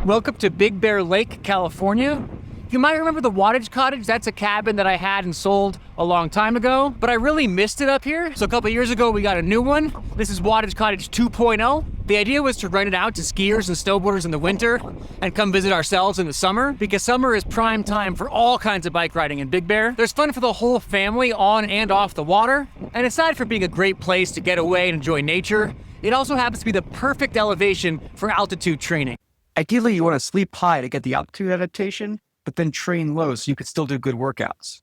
Welcome to Big Bear Lake, California. You might remember the Wattage Cottage. That's a cabin that I had and sold a long time ago, but I really missed it up here. So a couple years ago, we got a new one. This is Wattage Cottage 2.0. The idea was to rent it out to skiers and snowboarders in the winter and come visit ourselves in the summer, because summer is prime time for all kinds of bike riding in Big Bear. There's fun for the whole family on and off the water. And aside from being a great place to get away and enjoy nature, it also happens to be the perfect elevation for altitude training. Ideally, you want to sleep high to get the altitude adaptation, but then train low so you can still do good workouts.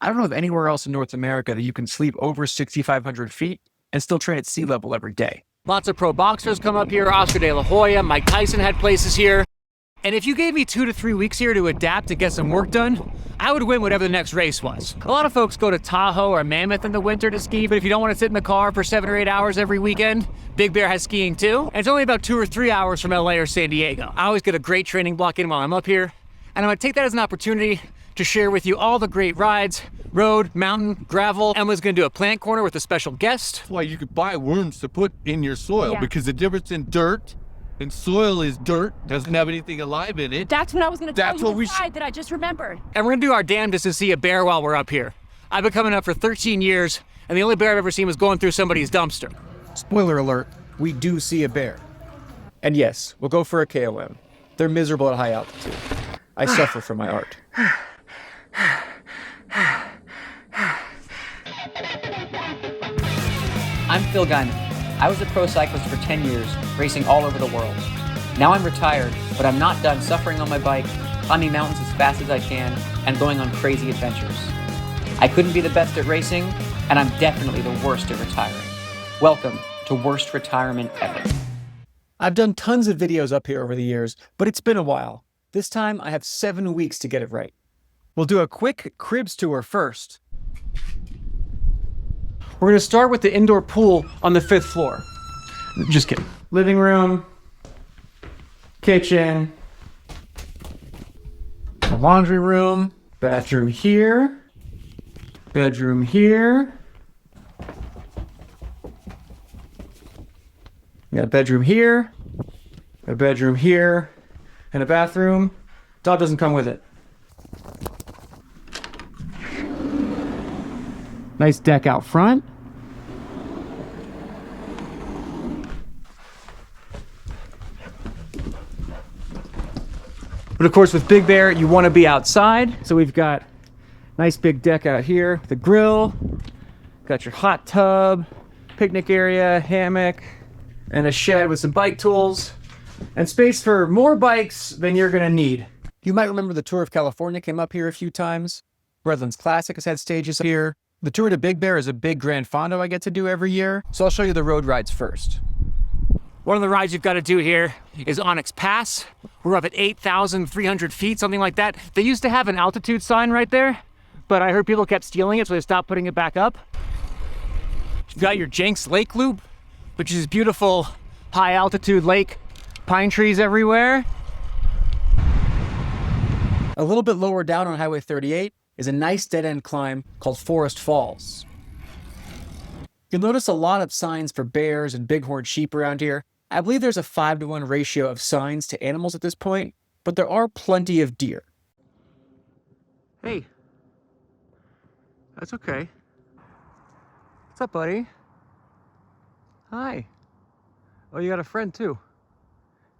I don't know of anywhere else in North America that you can sleep over 6,500 feet and still train at sea level every day. Lots of pro boxers come up here. Oscar De La Hoya, Mike Tyson had places here. And if you gave me 2 to 3 weeks here to adapt and get some work done, I would win whatever the next race was. A lot of folks go to Tahoe or Mammoth in the winter to ski, but if you don't want to sit in the car for 7 or 8 hours every weekend, Big Bear has skiing too. And it's only about 2 or 3 hours from LA or San Diego. I always get a great training block in while I'm up here, and I'm gonna take that as an opportunity to share with you all the great rides, road, mountain, gravel. Emma's gonna do a plant corner with a special guest. That's why you could buy worms to put in your soil, because the difference in dirt and soil is dirt, doesn't have anything alive in it. That's what I was gonna tell you, we that I just remembered. And we're gonna do our damnedest to see a bear while we're up here. I've been coming up for 13 years, and the only bear I've ever seen was going through somebody's dumpster. Spoiler alert, we do see a bear. And yes, we'll go for a KOM. They're miserable at high altitude. I suffer from my art. I'm Phil Gaimon. I was a pro cyclist for 10 years, racing all over the world. Now I'm retired, but I'm not done suffering on my bike, climbing mountains as fast as I can, and going on crazy adventures. I couldn't be the best at racing, and I'm definitely the worst at retiring. Welcome to Worst Retirement Ever. I've done tons of videos up here over the years, but it's been a while. This time I have 7 weeks to get it right. We'll do a quick cribs tour first. We're gonna start with the indoor pool on the 5th floor. Just kidding. Living room, kitchen, the laundry room, bathroom here, bedroom here. We got a bedroom here, a bedroom here, and a bathroom. Dog doesn't come with it. Nice deck out front. But of course, with Big Bear, you want to be outside. So we've got nice big deck out here, the grill, got your hot tub, picnic area, hammock, and a shed with some bike tools, and space for more bikes than you're gonna need. You might remember the Tour of California came up here a few times. Redlands Classic has had stages here. The Tour to Big Bear is a big Grand Fondo I get to do every year, so I'll show you the road rides first. One of the rides you've got to do here is Onyx Pass. We're up at 8,300 feet, something like that. They used to have an altitude sign right there, but I heard people kept stealing it, so they stopped putting it back up. You've got your Jenks Lake Loop, which is beautiful high altitude lake, pine trees everywhere. A little bit lower down on Highway 38 is a nice dead-end climb called Forest Falls. You'll notice a lot of signs for bears and bighorn sheep around here. I believe there's a 5-to-1 ratio of signs to animals at this point, but there are plenty of deer. Hey. That's okay. What's up, buddy? Hi. Oh, you got a friend too.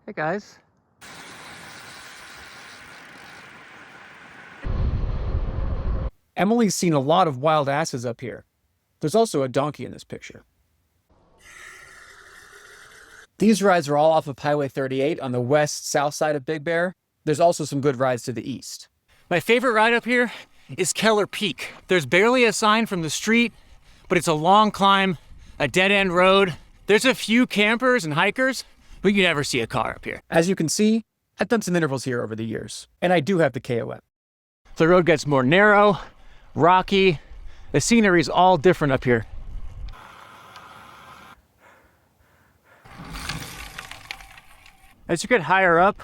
Hey, guys. Emily's seen a lot of wild asses up here. There's also a donkey in this picture. These rides are all off of Highway 38 on the west-south side of Big Bear. There's also some good rides to the east. My favorite ride up here is Keller Peak. There's barely a sign from the street, but it's a long climb, a dead-end road. There's a few campers and hikers, but you never see a car up here. As you can see, I've done some intervals here over the years, and I do have the KOM. The road gets more narrow, rocky. The scenery is all different up here. As you get higher up,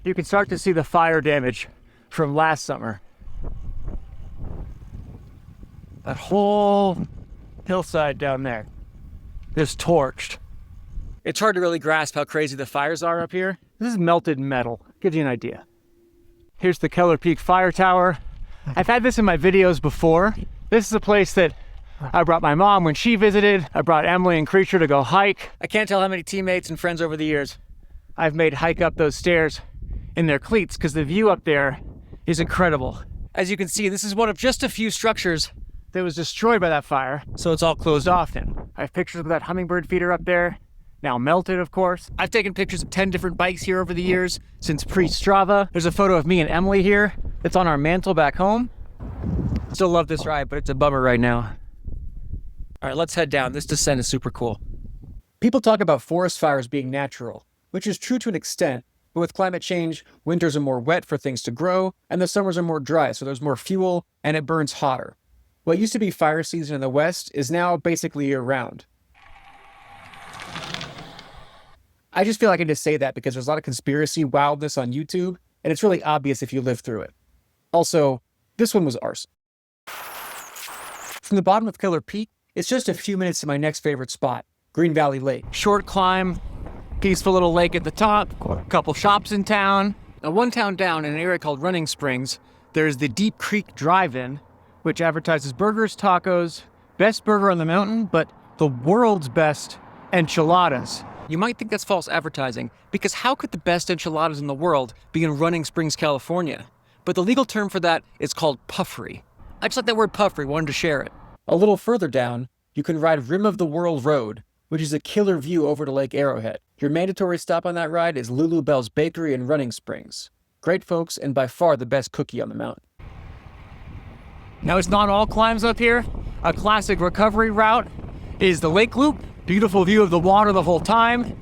you can start to see the fire damage from last summer. That whole hillside down there is torched. It's hard to really grasp how crazy the fires are up here. This is melted metal. Gives you an idea. Here's the Keller Peak Fire Tower. I've had this in my videos before. This is a place that I brought my mom when she visited. I brought Emily and Creature to go hike. I can't tell how many teammates and friends over the years I've made hike up those stairs in their cleats because the view up there is incredible. As you can see, this is one of just a few structures that was destroyed by that fire, so it's all closed off now. I have pictures of that hummingbird feeder up there, now melted, of course. I've taken pictures of 10 different bikes here over the years since pre-Strava. There's a photo of me and Emily here that's on our mantle back home. Still love this ride, but it's a bummer right now. All right, let's head down. This descent is super cool. People talk about forest fires being natural, which is true to an extent, but with climate change, winters are more wet for things to grow, and the summers are more dry, so there's more fuel, and it burns hotter. What used to be fire season in the West is now basically year-round. I just feel like I just say that because there's a lot of conspiracy wildness on YouTube, and it's really obvious if you live through it. Also, this one was arson. From the bottom of Keller Peak, it's just a few minutes to my next favorite spot, Green Valley Lake. Short climb, peaceful little lake at the top, a couple shops in town. Now, one town down in an area called Running Springs, there's the Deep Creek Drive-In, which advertises burgers, tacos, best burger on the mountain, but the world's best enchiladas. You might think that's false advertising, because how could the best enchiladas in the world be in Running Springs, California? But the legal term for that is called puffery. I just like that word puffery, wanted to share it. A little further down, you can ride Rim of the World Road, which is a killer view over to Lake Arrowhead. Your mandatory stop on that ride is Lulu Bell's Bakery in Running Springs. Great folks, and by far the best cookie on the mountain. Now, it's not all climbs up here. A classic recovery route is the Lake Loop. Beautiful view of the water the whole time.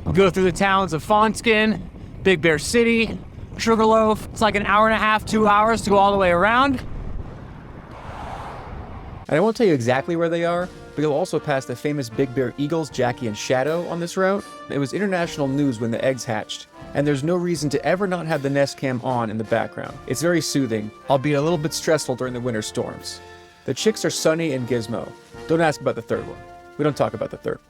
We'll go through the towns of Fawnskin, Big Bear City, Sugarloaf. It's like an hour and a half, 2 hours to go all the way around. I won't tell you exactly where they are, but you'll also pass the famous Big Bear eagles, Jackie and Shadow, on this route. It was international news when the eggs hatched, and there's no reason to ever not have the nest cam on in the background. It's very soothing, albeit a little bit stressful during the winter storms. The chicks are Sunny and Gizmo. Don't ask about the third one. We don't talk about the third.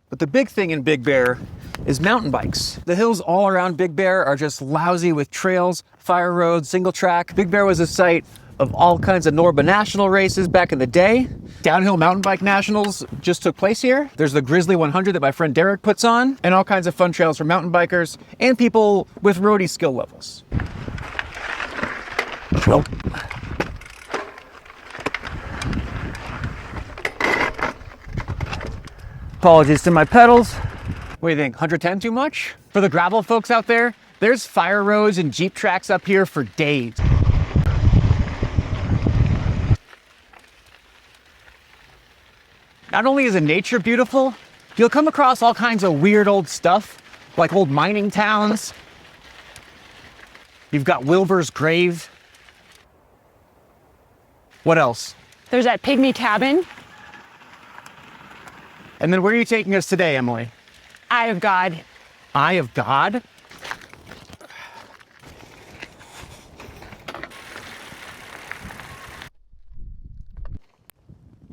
But the big thing in Big Bear is mountain bikes. The hills all around Big Bear are just lousy with trails, fire roads, single track. Big Bear was a site of all kinds of Norba National races back in the day. Downhill mountain bike nationals just took place here. There's the Grizzly 100 that my friend Derek puts on, and all kinds of fun trails for mountain bikers and people with roadie skill levels. Nope. Apologies to my pedals. What do you think, 110 too much? For the gravel folks out there, there's fire roads and Jeep tracks up here for days. Not only is the nature beautiful, you'll come across all kinds of weird old stuff, like old mining towns. You've got Wilbur's grave. What else? There's that pygmy cabin. And then where are you taking us today, Emily? Eye of God. Eye of God?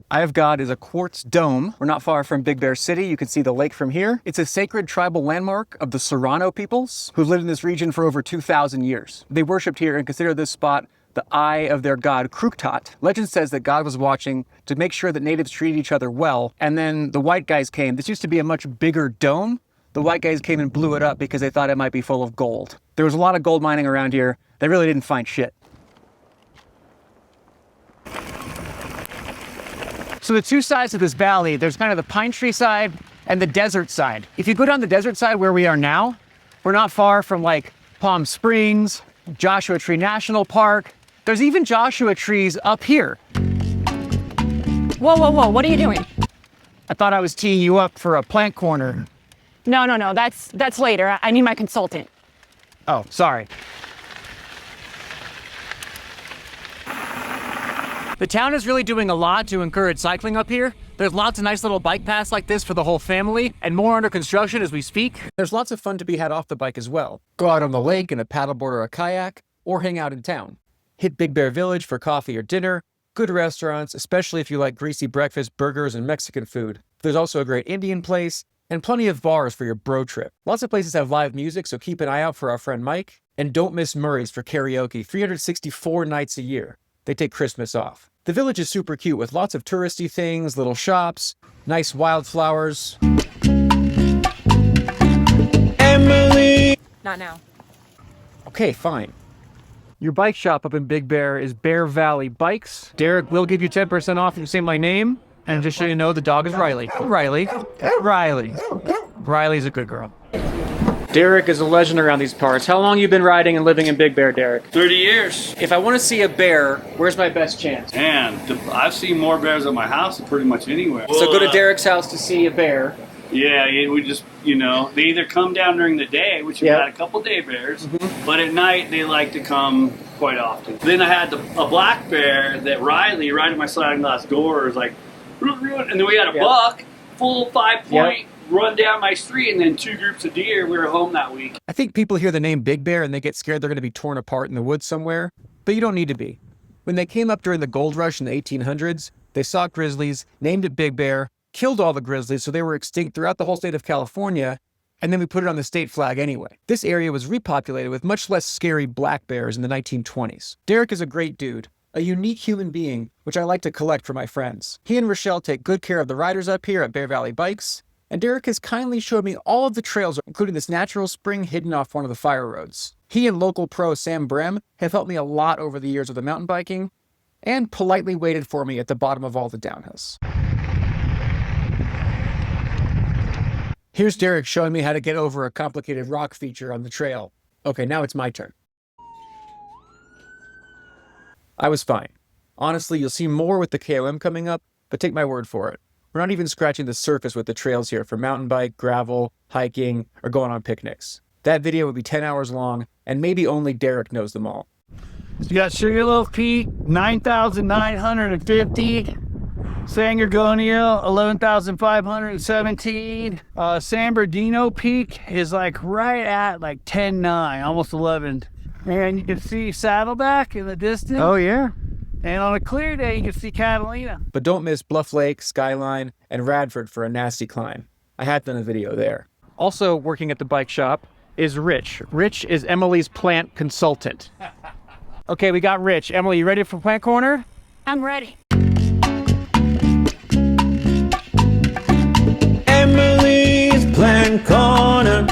Eye of God is a quartz dome. We're not far from Big Bear City. You can see the lake from here. It's a sacred tribal landmark of the Serrano peoples who've lived in this region for over 2,000 years. They worshipped here and consider this spot the eye of their god Kruktat. Legend says that God was watching to make sure that natives treated each other well, and then the white guys came. This used to be a much bigger dome. The white guys came and blew it up because they thought it might be full of gold. There was a lot of gold mining around here. They really didn't find shit. So the two sides of this valley, there's kind of the pine tree side and the desert side. If you go down the desert side where we are now, we're not far from like Palm Springs, Joshua Tree National Park. There's even Joshua trees up here. Whoa, whoa, whoa, what are you doing? I thought I was teeing you up for a plant corner. No, that's later. I need my consultant. Oh, sorry. The town is really doing a lot to encourage cycling up here. There's lots of nice little bike paths like this for the whole family, and more under construction as we speak. There's lots of fun to be had off the bike as well. Go out on the lake in a paddleboard or a kayak, or hang out in town. Hit Big Bear Village for coffee or dinner. Good restaurants, especially if you like greasy breakfast, burgers, and Mexican food. There's also a great Indian place, and plenty of bars for your bro trip. Lots of places have live music, so keep an eye out for our friend Mike. And don't miss Murray's for karaoke 364 nights a year. They take Christmas off. The village is super cute with lots of touristy things, little shops, nice wildflowers. Emily! Not now. Okay, fine. Your bike shop up in Big Bear is Bear Valley Bikes. Derek will give you 10% off if you say my name. And just so you know, the dog is Riley. Riley. Riley's a good girl. Derek is a legend around these parts. How long you been riding and living in Big Bear, Derek? 30 years. If I want to see a bear, where's my best chance? And I've seen more bears at my house than pretty much anywhere. So go to Derek's house to see a bear. Yeah, we just, they either come down during the day, which we've had a couple day bears, but at night they like to come quite often. Then I had a black bear that Riley, right at my sliding glass door, was like, and then we had a buck, full 5-point, run down my street, and then 2 groups of deer. We were home that week. I think people hear the name Big Bear and they get scared they're going to be torn apart in the woods somewhere, but you don't need to be. When they came up during the gold rush in the 1800s, they saw grizzlies, named it Big Bear, killed all the grizzlies so they were extinct throughout the whole state of California, and then we put it on the state flag anyway. This area was repopulated with much less scary black bears in the 1920s. Derek is a great dude, a unique human being, which I like to collect for my friends. He and Rochelle take good care of the riders up here at Bear Valley Bikes, and Derek has kindly showed me all of the trails, including this natural spring hidden off one of the fire roads. He and local pro Sam Brem have helped me a lot over the years with the mountain biking, and politely waited for me at the bottom of all the downhills. Here's Derek showing me how to get over a complicated rock feature on the trail. Okay, now it's my turn. I was fine. Honestly, you'll see more with the KOM coming up, but take my word for it. We're not even scratching the surface with the trails here for mountain bike, gravel, hiking, or going on picnics. That video would be 10 hours long, and maybe only Derek knows them all. You got Sugarloaf Peak, 9,950. San Gorgonio, 11,517. San Bernardino Peak is like right at like 10.9, almost 11. And you can see Saddleback in the distance. Oh yeah? And on a clear day, you can see Catalina. But don't miss Bluff Lake, Skyline, and Radford for a nasty climb. I have done a video there. Also working at the bike shop is Rich. Rich is Emily's plant consultant. Okay, we got Rich. Emily, you ready for Plant Corner? I'm ready. Emily's Plant Corner.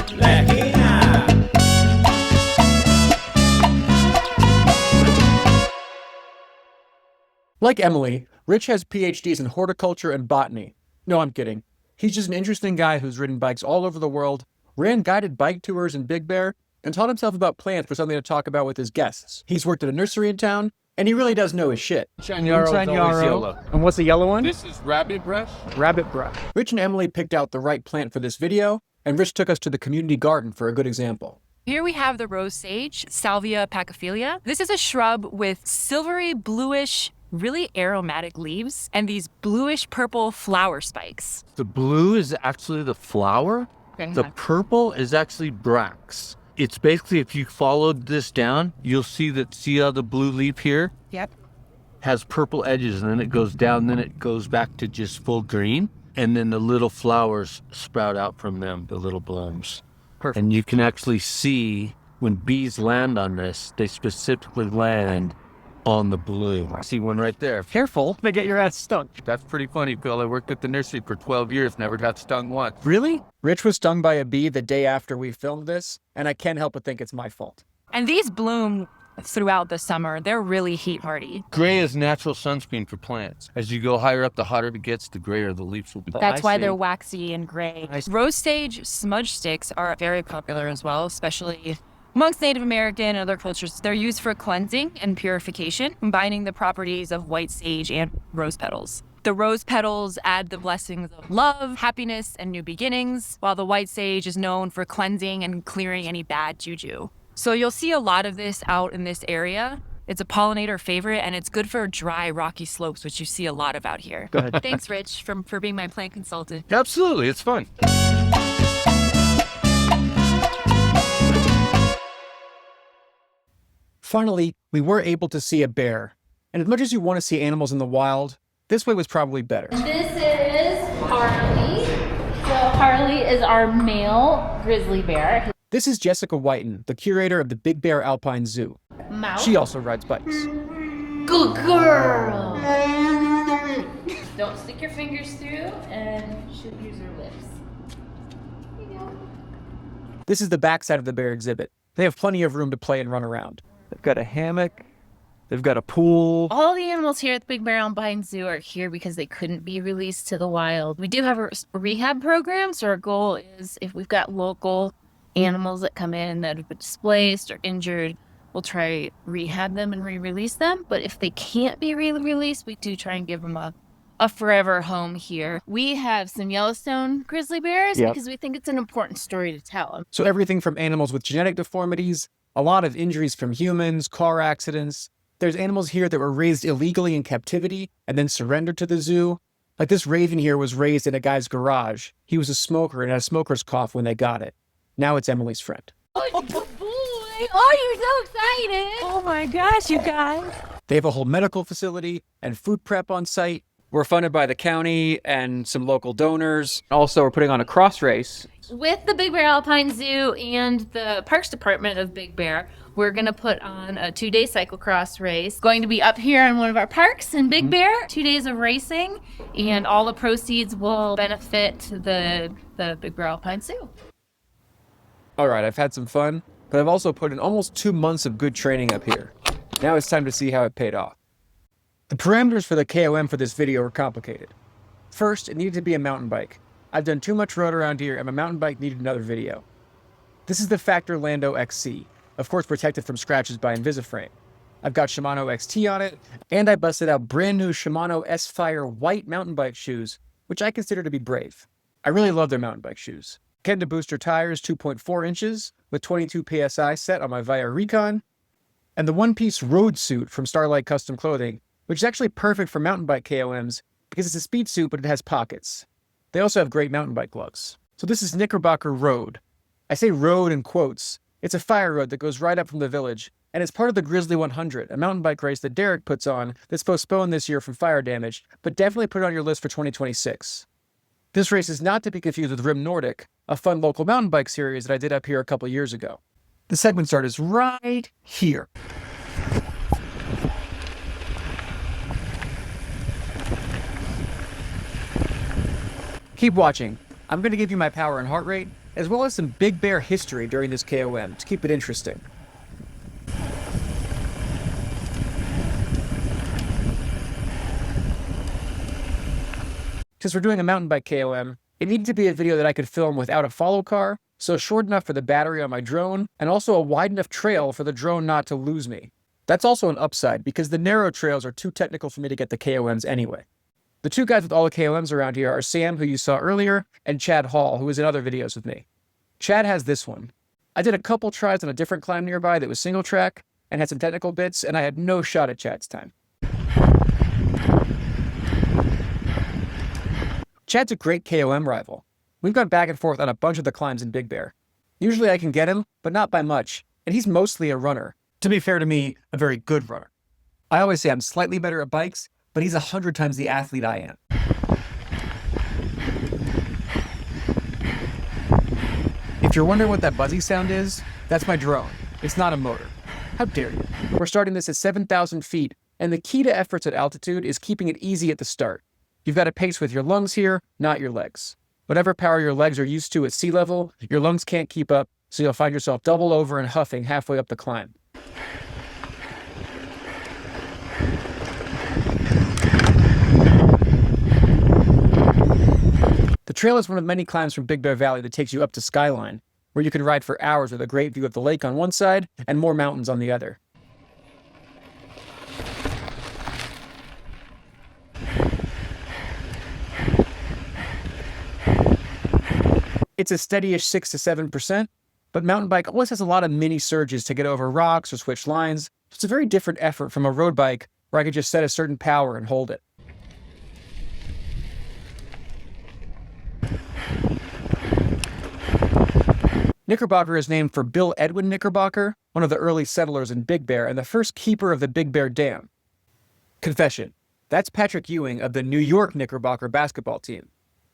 Like Emily, Rich has PhDs in horticulture and botany. No, I'm kidding. He's just an interesting guy who's ridden bikes all over the world, ran guided bike tours in Big Bear, and taught himself about plants for something to talk about with his guests. He's worked at a nursery in town, and he really does know his shit. Chanyaro. And what's the yellow one? This is rabbit brush. Rabbit brush. Rich and Emily picked out the right plant for this video, and Rich took us to the community garden for a good example. Here we have the rose sage, Salvia pachyphilia. This is a shrub with silvery bluish, really aromatic leaves and these bluish purple flower spikes. The blue is actually the flower. Okay. The purple is actually bracts. It's basically, if you followed this down, you'll see how the blue leaf here Yep. has purple edges, and then it goes down, then it goes back to just full green, and then the little flowers sprout out from them, the little blooms. Perfect. And you can actually see when bees land on this, they specifically land on the blue. I see one right there. Careful, they get your ass stung. That's pretty funny, Phil. I worked at the nursery for 12 years, never got stung once. Really? Rich was stung by a bee the day after we filmed this, and I can't help but think it's my fault. And these bloom throughout the summer. They're really heat hardy. Gray is natural sunscreen for plants. As you go higher up, the hotter it gets, the grayer the leaves will be. That's why they're waxy and gray. Rose sage smudge sticks are very popular as well, especially amongst Native American and other cultures. They're used for cleansing and purification, combining the properties of white sage and rose petals. The rose petals add the blessings of love, happiness, and new beginnings, while the white sage is known for cleansing and clearing any bad juju. So you'll see a lot of this out in this area. It's a pollinator favorite, and it's good for dry, rocky slopes, which you see a lot of out here. Good. Thanks, Rich, for being my plant consultant. Absolutely, it's fun. Finally, we were able to see a bear. And as much as you want to see animals in the wild, this way was probably better. This is Harley. So Charlie is our male grizzly bear. This is Jessica Whiten, the curator of the Big Bear Alpine Zoo. Mouse. She also rides bikes. Good girl. Don't stick your fingers through and should use your lips. There you go. This is the backside of the bear exhibit. They have plenty of room to play and run around. They've got a hammock. They've got a pool. All the animals here at the Big Bear Alpine Zoo are here because they couldn't be released to the wild. We do have a rehab program, so our goal is if we've got local animals that come in that have been displaced or injured, we'll try rehab them and re-release them. But if they can't be re-released, we do try and give them a forever home here. We have some Yellowstone grizzly bears because we think it's an important story to tell. So everything from animals with genetic deformities, a lot of injuries from humans, car accidents. There's animals here that were raised illegally in captivity and then surrendered to the zoo. Like this raven here was raised in a guy's garage. He was a smoker and had a smoker's cough when they got it. Now it's Emily's friend. Oh, good boy. Oh, you're so excited. Oh my gosh, you guys. They have a whole medical facility and food prep on site. We're funded by the county and some local donors. Also, we're putting on a cross race. With the Big Bear Alpine Zoo and the Parks Department of Big Bear, we're going to put on a 2-day cyclocross race. Going to be up here in one of our parks in Big Bear. 2 days of racing, and all the proceeds will benefit the Big Bear Alpine Zoo. All right, I've had some fun, but I've also put in almost 2 months of good training up here. Now it's time to see how it paid off. The parameters for the KOM for this video are complicated. First, it needed to be a mountain bike. I've done too much road around here and my mountain bike needed another video. This is the Factor Lando XC, of course protected from scratches by Invisiframe. I've got Shimano XT on it, and I busted out brand new Shimano S-Fire white mountain bike shoes, which I consider to be brave. I really love their mountain bike shoes. Kenda Booster tires 2.4 inches with 22 PSI set on my Via Recon, and the one-piece road suit from Starlight Custom Clothing, which is actually perfect for mountain bike KOMs because it's a speed suit but it has pockets. They also have great mountain bike gloves. So this is Knickerbocker Road. I say road in quotes. It's a fire road that goes right up from the village, and it's part of the Grizzly 100, a mountain bike race that Derek puts on that's postponed this year from fire damage, but definitely put it on your list for 2026. This race is not to be confused with Rim Nordic, a fun local mountain bike series that I did up here a couple years ago. The segment start is right here. Keep watching. I'm going to give you my power and heart rate, as well as some Big Bear history during this KOM to keep it interesting. Since we're doing a mountain bike KOM, it needed to be a video that I could film without a follow car, so short enough for the battery on my drone, and also a wide enough trail for the drone not to lose me. That's also an upside, because the narrow trails are too technical for me to get the KOMs anyway. The two guys with all the KOMs around here are Sam, who you saw earlier, and Chad Hall, who was in other videos with me. Chad has this one. I did a couple tries on a different climb nearby that was single track, and had some technical bits, and I had no shot at Chad's time. Chad's a great KOM rival. We've gone back and forth on a bunch of the climbs in Big Bear. Usually I can get him, but not by much, and he's mostly a runner. To be fair to me, a very good runner. I always say I'm slightly better at bikes, but he's 100 times the athlete I am. If you're wondering what that buzzy sound is, that's my drone. It's not a motor. How dare you? We're starting this at 7,000 feet, and the key to efforts at altitude is keeping it easy at the start. You've got to pace with your lungs here, not your legs. Whatever power your legs are used to at sea level, your lungs can't keep up, so you'll find yourself double over and huffing halfway up the climb. The trail is one of many climbs from Big Bear Valley that takes you up to Skyline, where you can ride for hours with a great view of the lake on one side and more mountains on the other. It's a steady-ish 6 to 7%, but mountain bike always has a lot of mini surges to get over rocks or switch lines, so it's a very different effort from a road bike where I could just set a certain power and hold it. Knickerbocker is named for Bill Edwin Knickerbocker, one of the early settlers in Big Bear and the first keeper of the Big Bear Dam. Confession, that's Patrick Ewing of the New York Knickerbocker basketball team.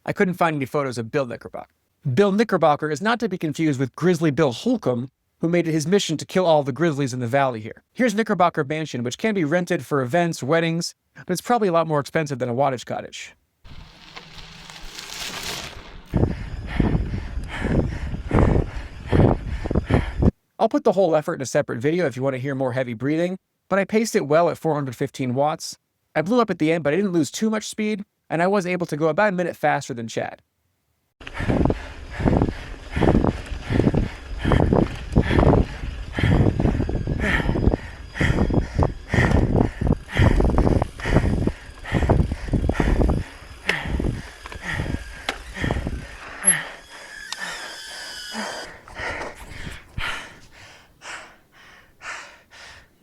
I couldn't find any photos of Bill Knickerbocker. Bill Knickerbocker is not to be confused with Grizzly Bill Holcomb, who made it his mission to kill all the grizzlies in the valley here. Here's Knickerbocker Mansion, which can be rented for events, weddings, but it's probably a lot more expensive than a wattage cottage. I'll put the whole effort in a separate video if you want to hear more heavy breathing, but I paced it well at 415 watts. I blew up at the end, but I didn't lose too much speed, and I was able to go about a minute faster than Chad.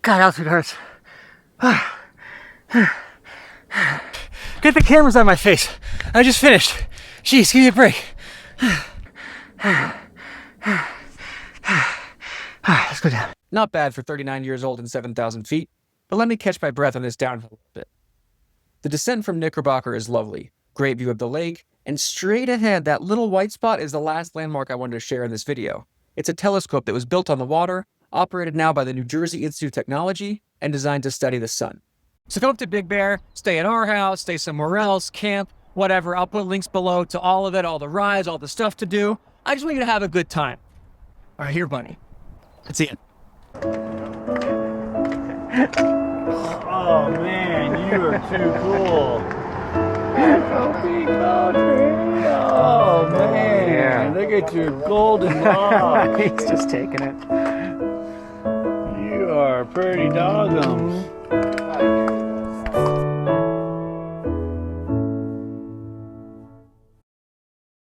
God, altitude hurts. Get the cameras out of my face. I just finished. Jeez, give me a break. Let's go down. Not bad for 39 years old and 7,000 feet, but let me catch my breath on this downhill a little bit. The descent from Knickerbocker is lovely. Great view of the lake, and straight ahead, that little white spot is the last landmark I wanted to share in this video. It's a telescope that was built on the water, operated now by the New Jersey Institute of Technology, and designed to study the sun. So come up to Big Bear, stay at our house, stay somewhere else, camp, whatever. I'll put links below to all of it, all the rides, all the stuff to do. I just want you to have a good time. All right, here, bunny. Let's see it. Oh man, you are too cool. Oh man, look at your golden locks. He's just taking it. You are pretty doggums.